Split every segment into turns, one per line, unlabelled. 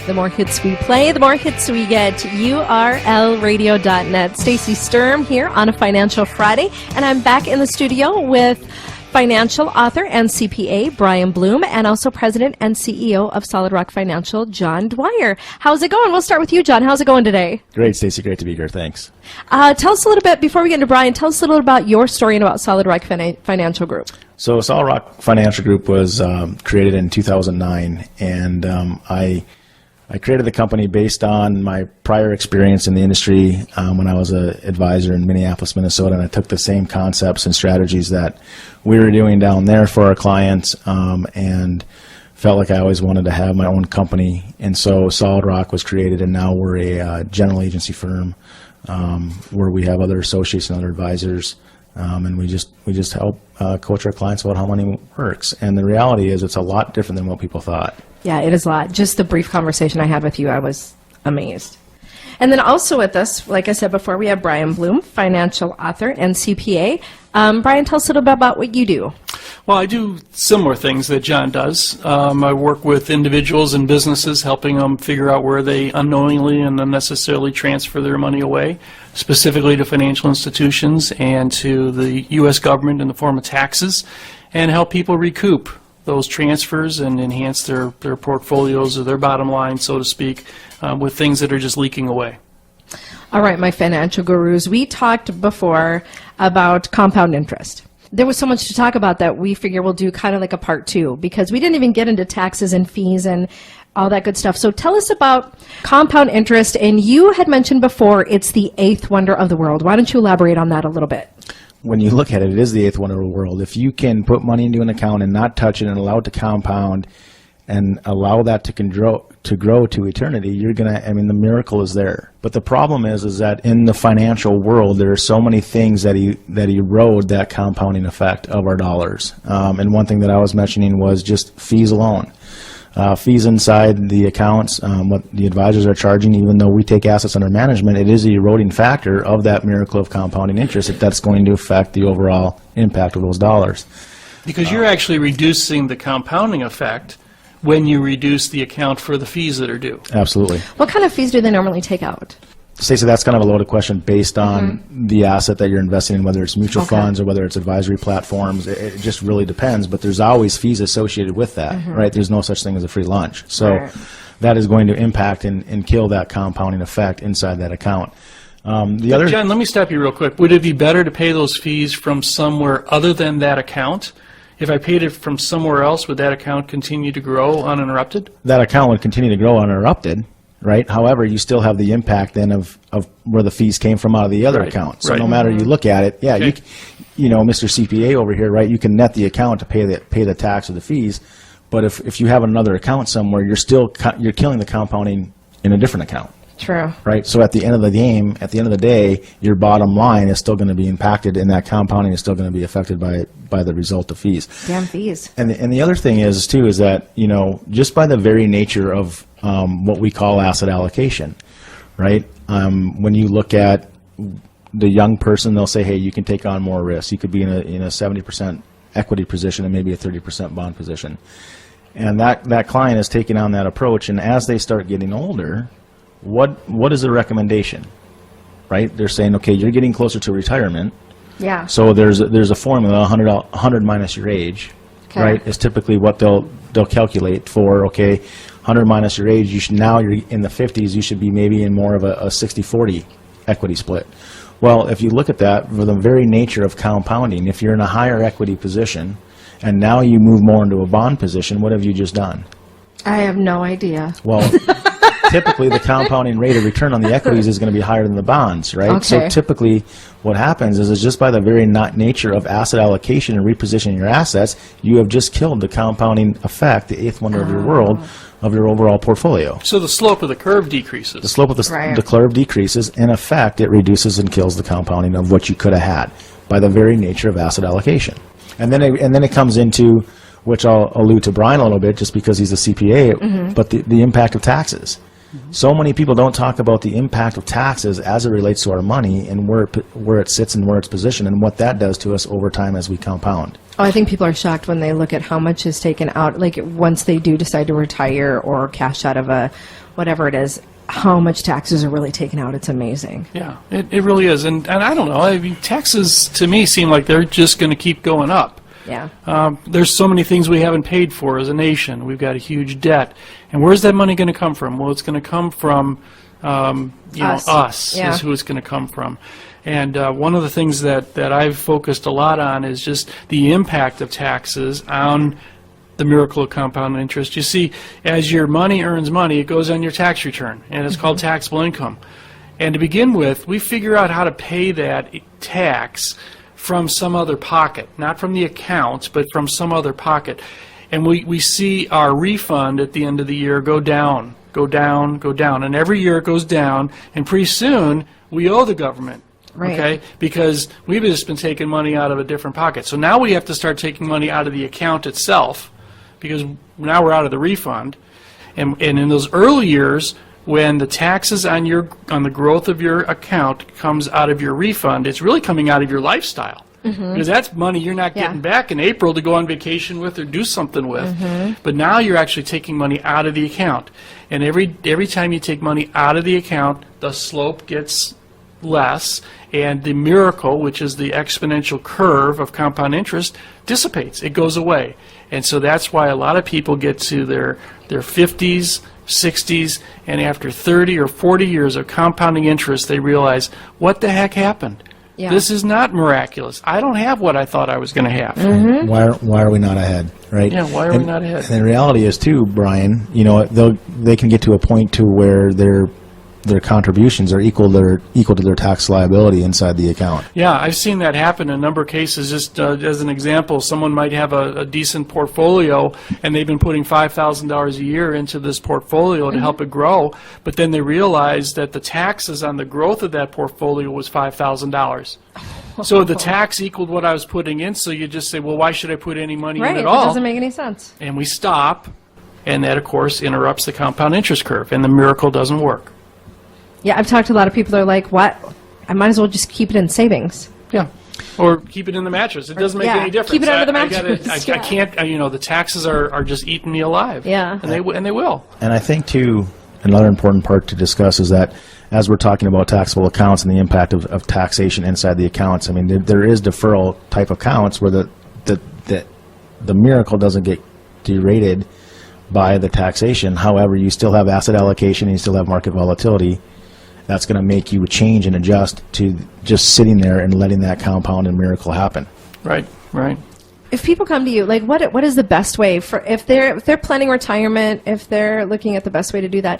The more hits we play, the more hits we get. URLradio.net. Stacey Sturm here on a Financial Friday, and I'm back in the studio with financial author and CPA Brian Bloom, and also President and CEO of Solid Rock Financial, John Dwyer. How's it going? We'll start with you, John. How's it going today?
Great, Stacey. Great to be here. Thanks.
Tell us a little bit, before we get into Brian, tell us a little about your story and about Solid Rock Financial Group.
So Solid Rock Financial Group was created in 2009, and I created the company based on my prior experience in the industry when I was an advisor in Minneapolis, Minnesota, and I took the same concepts and strategies that we were doing down there for our clients and felt like I always wanted to have my own company. And so Solid Rock was created, and now we're a general agency firm where we have other associates and other advisors, and we just help coach our clients about how money works. And the reality is it's a lot different than what people thought.
Yeah, it is a lot. Just the brief conversation I had with you, I was amazed. And then also with us, like I said before, we have Brian Bloom, financial author and CPA. Brian, tell us a little bit about what you do.
Well, I do similar things that John does. I work with individuals and businesses, helping them figure out where they unknowingly and unnecessarily transfer their money away, specifically to financial institutions and to the U.S. government in the form of taxes, and help people recoup those transfers and enhance their portfolios or their bottom line, so to speak, with things that are just leaking away.
All right, my financial gurus, we talked before about compound interest. There was so much to talk about that we figure we'll do kind of like a part two, because we didn't even get into taxes and fees and all that good stuff. So tell us about compound interest, and you had mentioned before it's the eighth wonder of the world. Why don't you elaborate on that a little bit?
When you look at it, it is the eighth wonder of the world. If you can put money into an account and not touch it and allow it to compound and allow that to grow to eternity, you're gonna, the miracle is there. But the problem is that in the financial world, there are so many things that erode that compounding effect of our dollars. And one thing that I was mentioning was just fees alone. Fees inside the accounts, what the advisors are charging, even though we take assets under management, it is the eroding factor of that miracle of compounding interest that's going to affect the overall impact of those dollars.
Because you're actually reducing the compounding effect when you reduce the account for the fees that are due.
Absolutely.
What kind of fees do they normally take out?
Stacey, that's kind of a loaded question based on the asset that you're investing in, whether it's mutual funds or whether it's advisory platforms. It just really depends, but there's always fees associated with that, right? There's no such thing as a free lunch. So that is going to impact and kill that compounding effect inside that account. John,
let me stop you real quick. Would it be better to pay those fees from somewhere other than that account? If I paid it from somewhere else, would that account continue to grow uninterrupted? That account
would continue to grow uninterrupted. Right. However, you still have the impact then of where the fees came from out of the other account. So no matter you look at it, you know, Mr. CPA over here, right? You can net the account to pay the tax or the fees, but if you have another account somewhere, you're killing the compounding in a different account.
True.
Right. So at the end of the game, at the end of the day, your bottom line is still going to be impacted, and that compounding is still going to be affected by the result of fees.
Damn fees.
And the other thing is too is that, you know, just by the very nature of what we call asset allocation, right? When you look at the young person, they'll say, hey, you can take on more risk. You could be in a 70% equity position and maybe a 30% bond position. And that client is taking on that approach, and as they start getting older, what is the recommendation, right? They're saying, okay, you're getting closer to retirement.
Yeah.
So there's a formula, 100 minus your age, right? Is typically what they'll calculate for. Okay, 100 minus your age. You're in the 50s. You should be maybe in more of a 60-40 equity split. Well, if you look at that, for the very nature of compounding, if you're in a higher equity position and now you move more into a bond position, what have you just done?
I have no idea.
Well. Typically, the compounding rate of return on the equities is going to be higher than the bonds, right?
Okay.
So typically what happens is just by the very nature of asset allocation and repositioning your assets, you have just killed the compounding effect, the eighth wonder of your world, of your overall portfolio.
So the slope of the curve decreases.
The slope of the curve decreases. In effect, it reduces and kills the compounding of what you could have had by the very nature of asset allocation. And then it comes into, which I'll allude to Brian a little bit just because he's a CPA, but the impact of taxes. So many people don't talk about the impact of taxes as it relates to our money and where it sits and where it's positioned and what that does to us over time as we compound.
Oh, I think people are shocked when they look at how much is taken out, like once they do decide to retire or cash out of a, whatever it is, how much taxes are really taken out. It's amazing.
Yeah, it really is. And I don't know, I mean, taxes to me seem like they're just going to keep going up.
Yeah.
There's so many things we haven't paid for as a nation. We've got a huge debt. And where's that money going to come from? Well, it's going to come from, us
Yeah.
is who it's going to come from. And one of the things that I've focused a lot on is just the impact of taxes on the miracle of compound interest. You see, as your money earns money, it goes on your tax return, and it's called taxable income. And to begin with, we figure out how to pay that tax from some other pocket, not from the account, but from some other pocket. And we see our refund at the end of the year go down, go down, go down. And every year it goes down, and pretty soon we owe the government.
Right.
Okay, because we've just been taking money out of a different pocket. So now we have to start taking money out of the account itself, because now we're out of the refund. And in those early years, when the taxes on the growth of your account comes out of your refund, it's really coming out of your lifestyle. Because that's money you're not getting back in April to go on vacation with or do something with. But now you're actually taking money out of the account. And every time you take money out of the account, the slope gets less, and the miracle, which is the exponential curve of compound interest, dissipates. It goes away. And so that's why a lot of people get to their 50s, 60s, and after 30 or 40 years of compounding interest, they realize, what the heck happened?
Yeah.
This is not miraculous. I don't have what I thought I was going to have.
Why are we not ahead, right?
Yeah, why are we not ahead?
And the reality is too, Brian, they can get to a point to where their contributions are equal to their tax liability inside the account.
Yeah, I've seen that happen in a number of cases. Just as an example, someone might have a decent portfolio, and they've been putting $5,000 a year into this portfolio to help it grow, but then they realize that the taxes on the growth of that portfolio was $5,000. So the tax equaled what I was putting in, so you just say, well, why should I put any money
Right.
in at
That
all?
doesn't make any sense.
And we stop, and that, of course, interrupts the compound interest curve, and the miracle doesn't work.
Yeah, I've talked to a lot of people that are like, what? I might as well just keep it in savings.
Yeah. Or keep it in the mattress. It doesn't make
Yeah,
any difference.
keep it under the
I gotta-
mattress.
I can't, the taxes are just eating me alive.
Yeah.
And they will.
And I think, too, another important part to discuss is that as we're talking about taxable accounts and the impact of taxation inside the accounts, I mean, there is deferral type accounts where the miracle doesn't get derated by the taxation. However, you still have asset allocation and you still have market volatility. That's going to make you change and adjust to just sitting there and letting that compound and miracle happen.
Right.
If people come to you, like, what is the best way for if they're planning retirement, if they're looking at the best way to do that?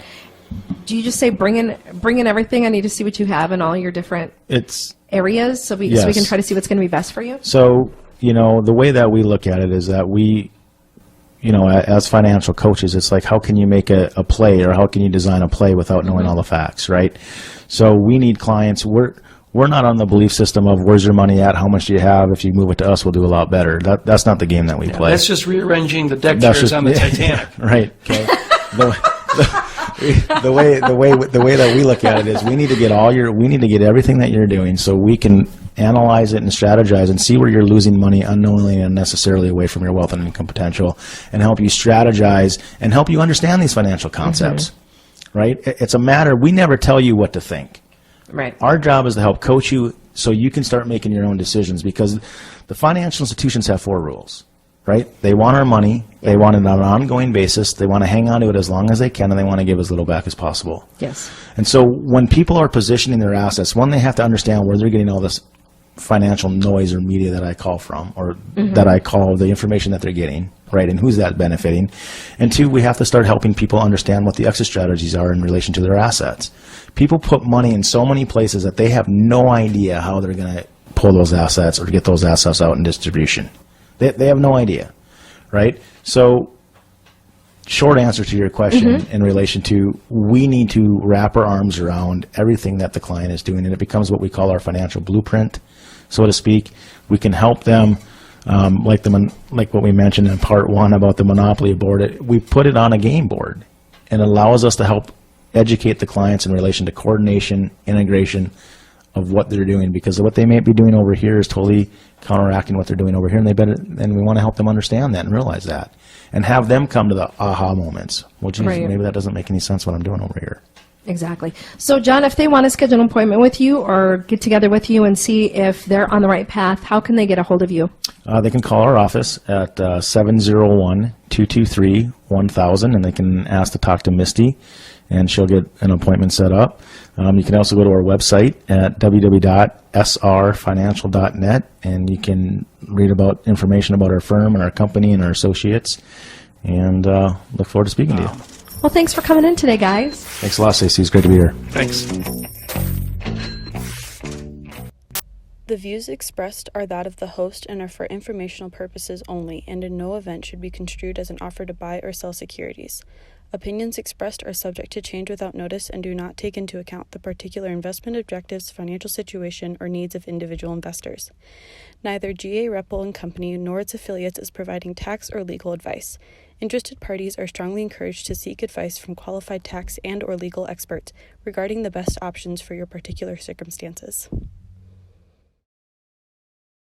Do you just say bring in everything? I need to see what you have in all your different areas, so we
Yes.
can try to see what's going to be best for you.
So, the way that we look at it is that we, as financial coaches, it's like, how can you make a play, or how can you design a play without knowing all the facts, right? So we need clients. We're not on the belief system of where's your money at, how much do you have, if you move it to us, we'll do a lot better. That's not the game that we play.
That's just rearranging the deck
That's
chairs
just-
on the Titanic.
Right. Okay. The way that we look at it is we need to get everything that you're doing so we can analyze it and strategize and see where you're losing money unknowingly and unnecessarily away from your wealth and income potential, and help you strategize and help you understand these financial concepts. Right? It's a matter, we never tell you what to think.
Right.
Our job is to help coach you so you can start making your own decisions, because the financial institutions have 4 rules. Right? They want our money. They want it on an ongoing basis. They want to hang on to it as long as they can, and they want to give as little back as possible.
Yes.
And so when people are positioning their assets, one, they have to understand where they're getting all this financial noise or media that I call from, or that I call the information that they're getting, right, and who's that benefiting. And 2, we have to start helping people understand what the exit strategies are in relation to their assets. People put money in so many places that they have no idea how they're going to pull those assets or get those assets out in distribution. They have no idea, right? So, short answer to your question in relation to, we need to wrap our arms around everything that the client is doing, and it becomes what we call our financial blueprint, so to speak. We can help them, like what we mentioned in part 1 about the Monopoly board. We put it on a game board, and it allows us to help educate the clients in relation to coordination, integration of what they're doing, because what they may be doing over here is totally counteracting what they're doing over here, and we want to help them understand that and realize that, and have them come to the aha moments. Well, geez,
Right.
maybe that doesn't make any sense what I'm doing over here.
Exactly. So, John, if they want to schedule an appointment with you or get together with you and see if they're on the right path, how can they get a hold of you?
They can call our office at 701-223-1000, and they can ask to talk to Misty, and she'll get an appointment set up. You can also go to our website at www.srfinancial.net, and you can read about information about our firm and our company and our associates, and look forward to speaking to you.
Well, thanks for coming in today, guys.
Thanks a lot, Stacey. It's great to be here.
Thanks.
The views expressed are that of the host and are for informational purposes only, and in no event should be construed as an offer to buy or sell securities. Opinions expressed are subject to change without notice and do not take into account the particular investment objectives, financial situation, or needs of individual investors. Neither GA Reppel & Company nor its affiliates is providing tax or legal advice. Interested parties are strongly encouraged to seek advice from qualified tax and/or legal experts regarding the best options for your particular circumstances.